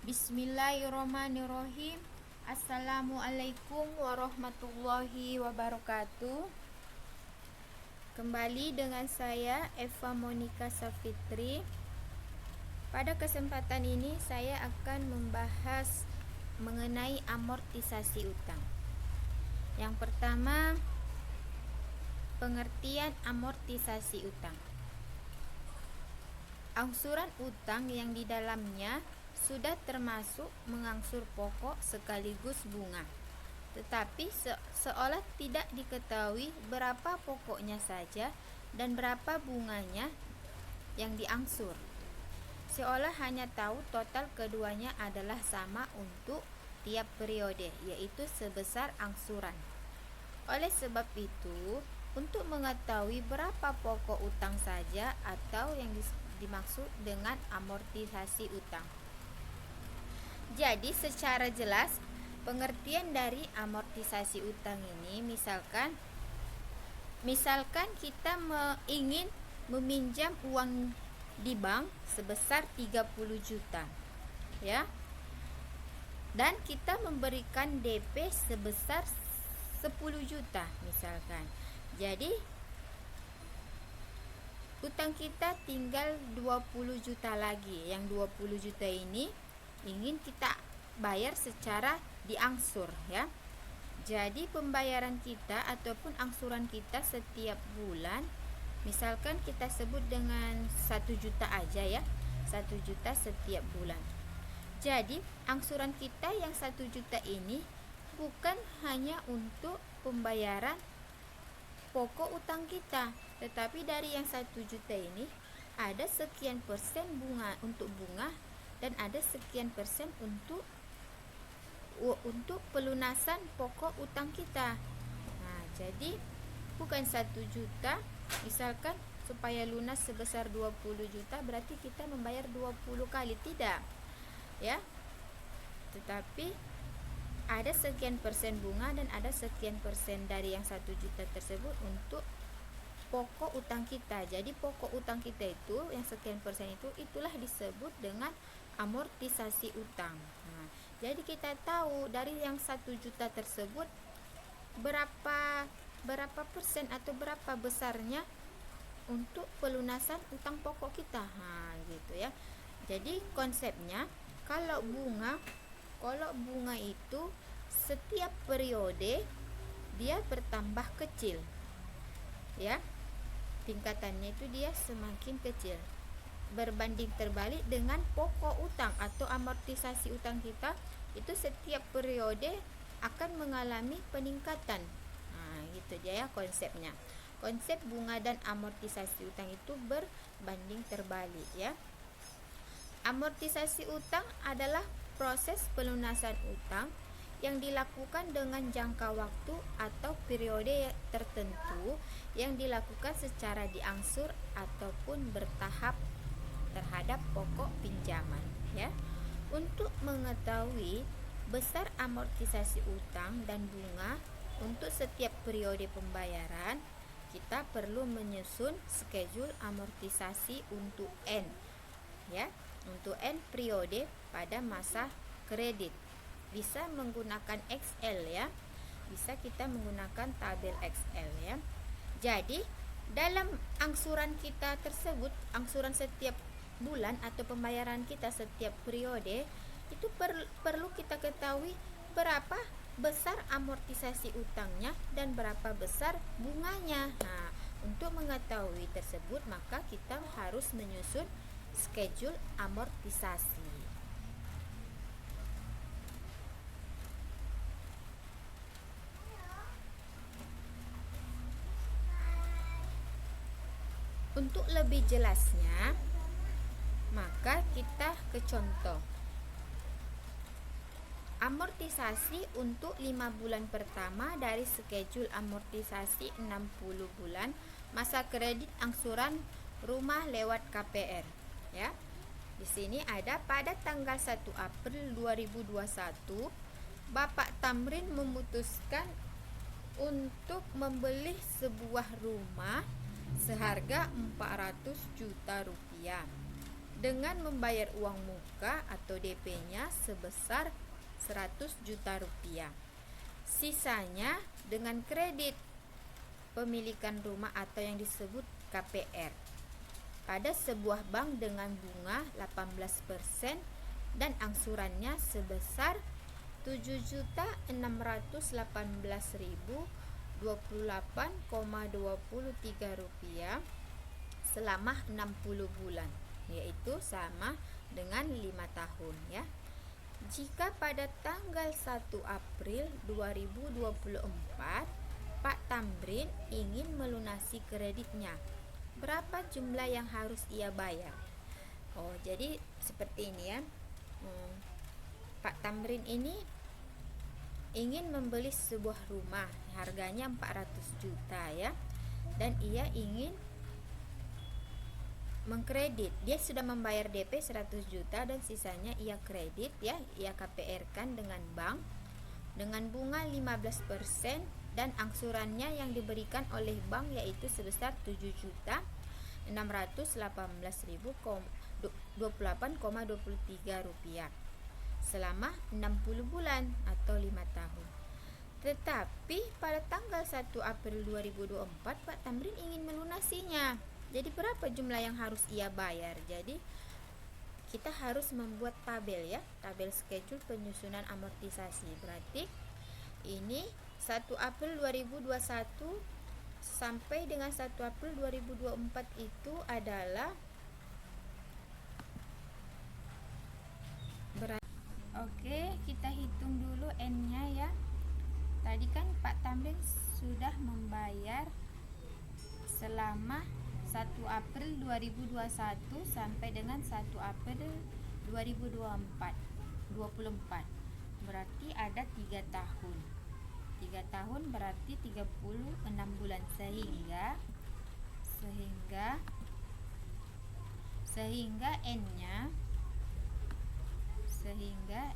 Bismillahirrahmanirrahim. Assalamualaikum warahmatullahi wabarakatuh. Kembali dengan saya Eva Monika Safitri. Pada kesempatan ini saya akan membahas mengenai amortisasi utang. Yang pertama, pengertian amortisasi utang. Angsuran utang yang di dalamnya sudah termasuk mengangsur pokok sekaligus bunga, tetapi seolah tidak diketahui berapa pokoknya saja dan berapa bunganya yang diangsur. Seolah hanya tahu total keduanya adalah sama untuk tiap periode, yaitu sebesar angsuran. Oleh sebab itu, untuk mengetahui berapa pokok utang saja atau yang dimaksud dengan amortisasi utang. Jadi secara jelas pengertian dari amortisasi utang ini misalkan kita ingin meminjam uang di bank sebesar 30 juta, ya. Dan kita memberikan DP sebesar 10 juta misalkan. Jadi utang kita tinggal 20 juta lagi. Yang 20 juta ini ingin kita bayar secara diangsur, ya. Jadi pembayaran kita ataupun angsuran kita setiap bulan, misalkan kita sebut dengan 1 juta aja, ya. 1 juta setiap bulan. Jadi angsuran kita yang 1 juta ini bukan hanya untuk pembayaran pokok utang kita, tetapi dari yang 1 juta ini ada sekian persen bunga untuk bunga dan ada sekian persen untuk pelunasan pokok utang kita. Nah, jadi bukan 1 juta, misalkan supaya lunas sebesar 20 juta berarti kita membayar 20 kali, tidak, ya. Tetapi ada sekian persen bunga dan ada sekian persen dari yang 1 juta tersebut untuk pokok utang kita. Jadi pokok utang kita itu yang sekian persen itulah disebut dengan amortisasi utang. Nah, jadi kita tahu dari yang 1 juta tersebut berapa persen atau berapa besarnya untuk pelunasan utang pokok kita. Nah, gitu ya. Jadi konsepnya kalau bunga itu setiap periode dia bertambah kecil, ya. Tingkatannya itu dia semakin kecil berbanding terbalik dengan pokok utang atau amortisasi utang kita itu setiap periode akan mengalami peningkatan. Nah, gitu dia ya konsepnya. Konsep bunga dan amortisasi utang itu berbanding terbalik, ya. Amortisasi utang adalah proses pelunasan utang yang dilakukan dengan jangka waktu atau periode tertentu yang dilakukan secara diangsur ataupun bertahap terhadap pokok pinjaman, ya. Untuk mengetahui besar amortisasi utang dan bunga untuk setiap periode pembayaran, kita perlu menyusun schedule amortisasi untuk N, ya. Untuk N periode pada masa kredit. Bisa menggunakan Excel, ya. Bisa kita menggunakan tabel Excel, ya. Jadi dalam angsuran kita tersebut, angsuran setiap bulan atau pembayaran kita setiap periode itu perlu kita ketahui berapa besar amortisasi utangnya dan berapa besar bunganya. Nah, untuk mengetahui tersebut maka kita harus menyusun schedule amortisasi. Untuk lebih jelasnya, maka kita ke contoh. Amortisasi untuk 5 bulan pertama dari schedule amortisasi 60 bulan masa kredit angsuran rumah lewat KPR, ya. Di sini ada pada tanggal 1 April 2021 Bapak Tamrin memutuskan untuk membeli sebuah rumah seharga 400 juta rupiah. dengan membayar uang muka atau DP-nya sebesar 100 juta rupiah. Sisanya dengan kredit pemilikan rumah atau yang disebut KPR pada sebuah bank dengan bunga 18% dan angsurannya sebesar 7.618.028,23 rupiah selama 60 bulan, yaitu sama dengan 5 tahun ya. Jika pada tanggal 1 April 2024 Pak Tamrin ingin melunasi kreditnya, berapa jumlah yang harus ia bayar? Jadi seperti ini ya. Pak Tamrin ini ingin membeli sebuah rumah, harganya 400 juta ya. Dan ia ingin mengkredit. Dia sudah membayar DP 100 juta dan sisanya ia kredit ya, ia KPR-kan dengan bank dengan bunga 15% dan angsurannya yang diberikan oleh bank yaitu sebesar 7.618.028,23 rupiah selama 60 bulan atau 5 tahun. Tetapi pada tanggal 1 April 2024 Pak Tamrin ingin melunasinya. Jadi berapa jumlah yang harus ia bayar? Jadi kita harus membuat tabel ya, tabel schedule penyusunan amortisasi. Berarti ini 1 April 2021 sampai dengan 1 April 2024 itu adalah Oke, kita hitung dulu N-nya ya. Tadi kan Pak Tamrin sudah membayar selama 1 April 2021 sampai dengan 1 April 2024. Berarti ada 3 tahun. 3 tahun berarti 36 bulan sehingga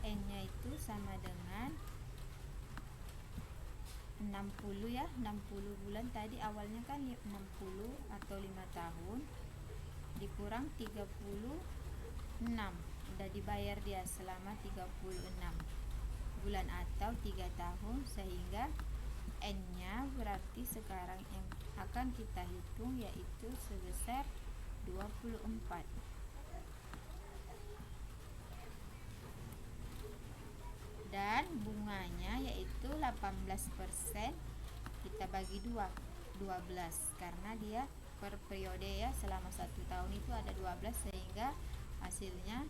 N-nya itu sama dengan 60 ya, 60 bulan tadi awalnya kan 60 atau 5 tahun dikurang 36 udah dibayar dia selama 36 bulan atau 3 tahun sehingga N-nya berarti sekarang yang akan kita hitung yaitu sebesar 24. Dan bunganya yaitu 18%, kita bagi 12 karena dia per periode ya, selama 1 tahun itu ada 12 sehingga hasilnya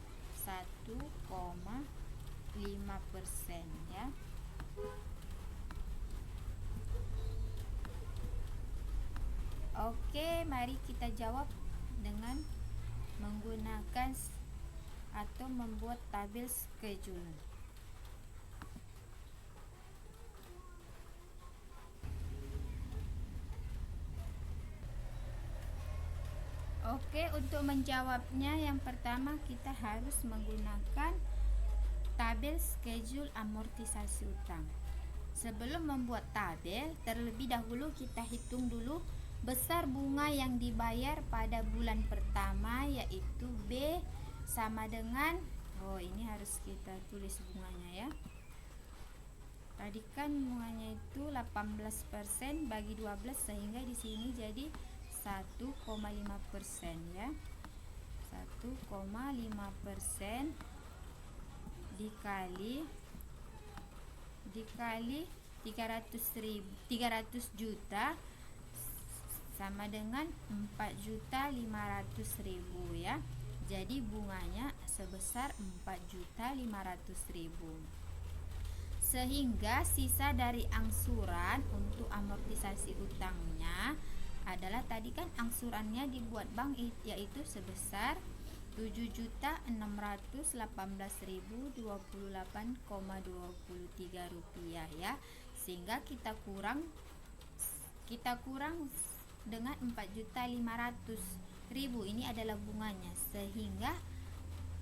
1,5% ya. Oke, mari kita jawab dengan menggunakan atau membuat tabel schedule. Oke, untuk menjawabnya yang pertama kita harus menggunakan tabel schedule amortisasi utang. Sebelum membuat tabel, terlebih dahulu kita hitung dulu besar bunga yang dibayar pada bulan pertama yaitu B sama dengan ini harus kita tulis bunganya ya. Tadi kan bunganya itu 18% bagi 12 sehingga di sini jadi 1,5% ya. 1,5% dikali 300 juta sama dengan 4.500.000 ya. Jadi bunganya sebesar 4.500.000. Sehingga sisa dari angsuran untuk amortisasi utangnya adalah tadi kan angsurannya dibuat bank yaitu sebesar 7.618.028,23 rupiah ya. Sehingga kita kurang dengan 4.500.000 ini adalah bunganya sehingga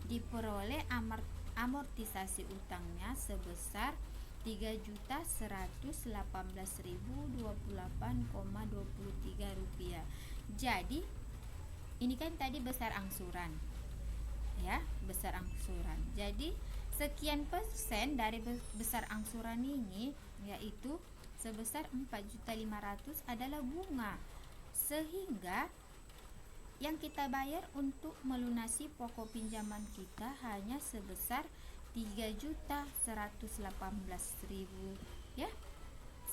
diperoleh amortisasi utangnya sebesar 3.118.028,23 rupiah. Jadi ini kan tadi besar angsuran. ya, besar angsuran. Jadi sekian persen dari besar angsuran ini yaitu sebesar 4.500.000 adalah bunga. Sehingga yang kita bayar untuk melunasi pokok pinjaman kita hanya sebesar 3.118.000 ya.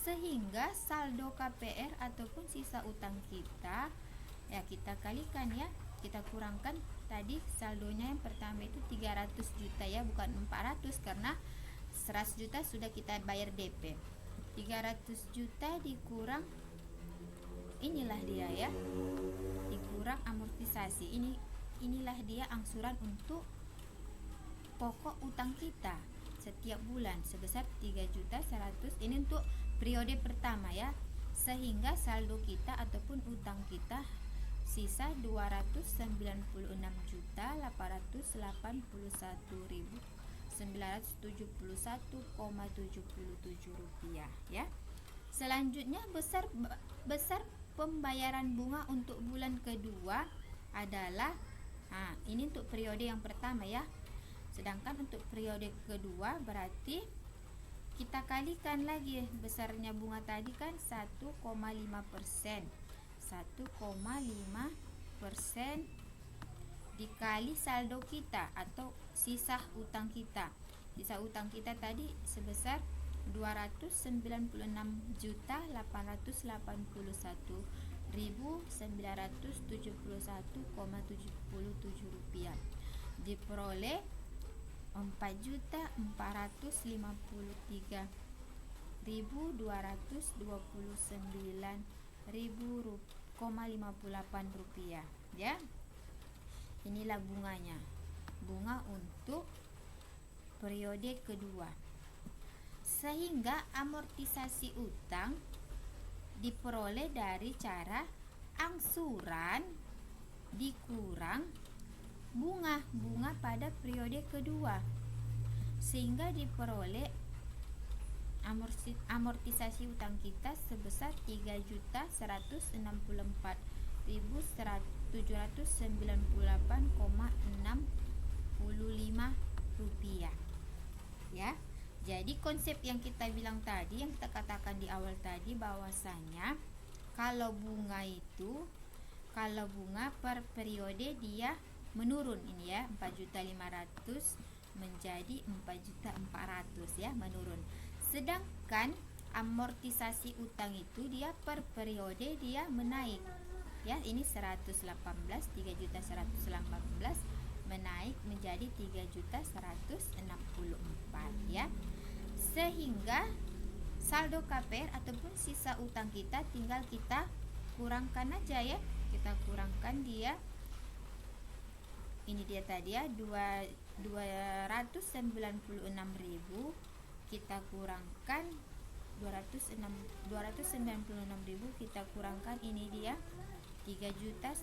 Sehingga saldo KPR ataupun sisa utang kita ya kita kalikan ya, kita kurangkan tadi saldonya yang pertama itu 300 juta ya, bukan 400 karena 100 juta sudah kita bayar DP. 300 juta dikurang inilah dia ya, dikurang amortisasi. Inilah dia angsuran untuk pokok utang kita setiap bulan sebesar 3.100.000. Ini untuk periode pertama ya. Sehingga saldo kita ataupun utang kita sisa 299.971,77 rupiah ya. Selanjutnya besar pembayaran bunga untuk bulan kedua adalah ini untuk periode yang pertama ya. Sedangkan untuk periode kedua berarti kita kalikan lagi besarnya bunga tadi kan 1,5%. 1,5% dikali saldo kita atau sisa utang kita. Sisa utang kita tadi sebesar 299.971,77 rupiah diperoleh 4.459.229,58 rupiah ya. Inilah bunganya, bunga untuk periode kedua. Sehingga amortisasi utang diperoleh dari cara angsuran dikurang bunga pada periode kedua, sehingga diperoleh amortisasi utang kita sebesar 3.164.798,65 rupiah ya. Jadi konsep yang kita bilang tadi, yang kita katakan di awal tadi bahwasanya kalau bunga per periode dia menurun ini ya, 4.500.000 menjadi 4.400.000 ya, menurun. Sedangkan amortisasi utang itu dia per periode dia menaik ya. Ini 3.118 menaik menjadi 3.164 ya. Sehingga saldo KPR ataupun sisa utang kita tinggal kita kurangkan aja ya. Kita kurangkan dia, ini dia tadi ya, 296.000 kita kurangkan 296.000 kita kurangkan ini dia 3.164,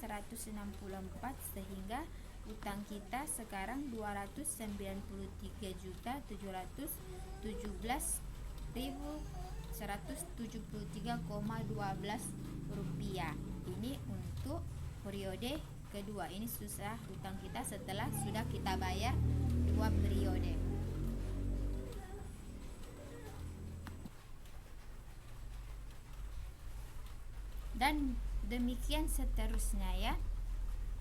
sehingga utang kita sekarang 293.173,12 rupiah. Ini untuk periode kedua. Ini susah utang kita setelah sudah kita bayar 2 periode. Dan demikian seterusnya ya.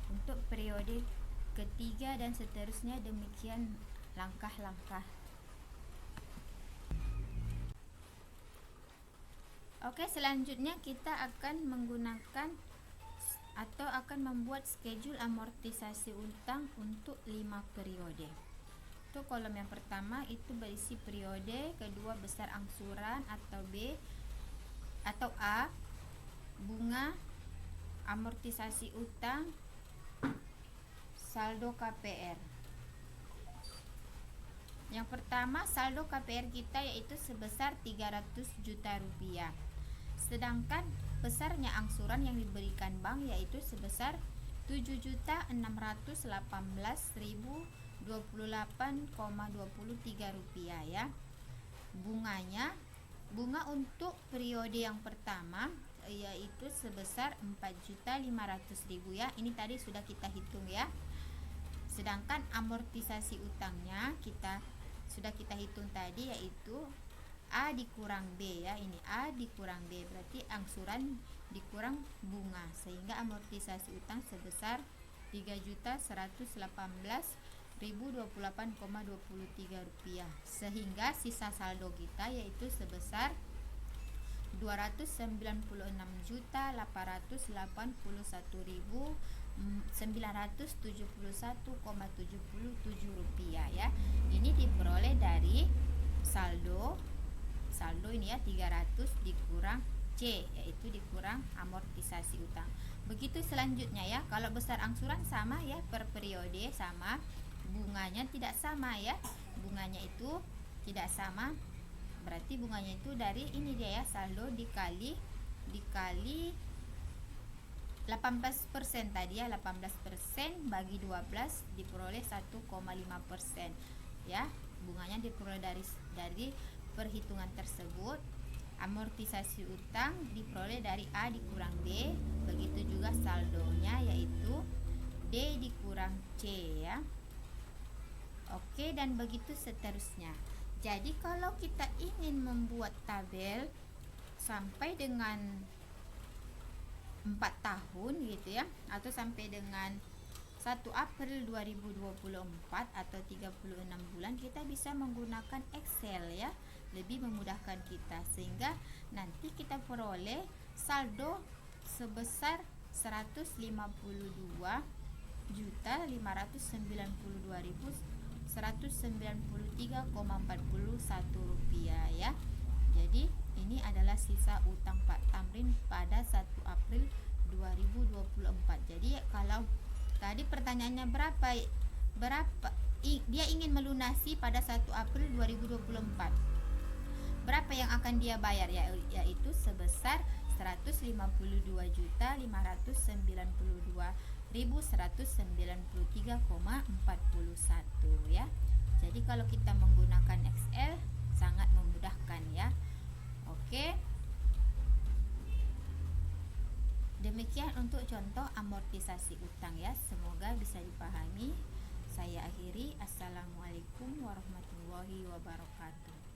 Untuk periode ketiga dan seterusnya demikian langkah-langkah. Oke, selanjutnya kita akan menggunakan atau akan membuat schedule amortisasi utang untuk 5 periode. Itu kolom yang pertama itu berisi periode, kedua besar angsuran atau B atau A, bunga, amortisasi utang, saldo KPR. Yang pertama saldo KPR kita yaitu sebesar 300 juta rupiah. Sedangkan besarnya angsuran yang diberikan bank yaitu sebesar 7.618.028,23 rupiah ya. Bunga untuk periode yang pertama yaitu sebesar 4.500.000 ya. Ini tadi sudah kita hitung ya. Sedangkan amortisasi utangnya sudah kita hitung tadi, yaitu A dikurang B ya. Ini A dikurang B berarti angsuran dikurang bunga, sehingga amortisasi utang sebesar 3.118.028,23 rupiah. Sehingga sisa saldo kita yaitu sebesar 291.971,77 rupiah ya. Ini diperoleh dari saldo ini ya, 300 dikurang C, yaitu dikurang amortisasi utang. Begitu selanjutnya ya, kalau besar angsuran sama ya, per periode sama, bunganya tidak sama ya. Bunganya itu tidak sama, berarti bunganya itu dari ini dia ya, saldo dikali 18% tadi ya, 18% bagi 12 diperoleh 1,5% ya. Bunganya diperoleh dari perhitungan tersebut. Amortisasi utang diperoleh dari A dikurang B, begitu juga saldonya yaitu D dikurang C ya. Oke, dan begitu seterusnya. Jadi kalau kita ingin membuat tabel sampai dengan 4 tahun gitu ya, atau sampai dengan 1 April 2024 atau 36 bulan, kita bisa menggunakan Excel ya. Lebih memudahkan kita, sehingga nanti kita peroleh saldo sebesar 152.592.193,41 rupiah ya. Jadi ini adalah sisa utang Pak Tamrin pada 1 April 2024. Jadi kalau tadi pertanyaannya berapa dia ingin melunasi pada 1 April 2024, berapa yang akan dia bayar yaitu sebesar 152.592.193,41 ya. Jadi kalau kita menggunakan Excel sangat memudahkan ya. Oke. Demikian untuk contoh amortisasi utang ya. Semoga bisa dipahami. Saya akhiri. Assalamualaikum warahmatullahi wabarakatuh.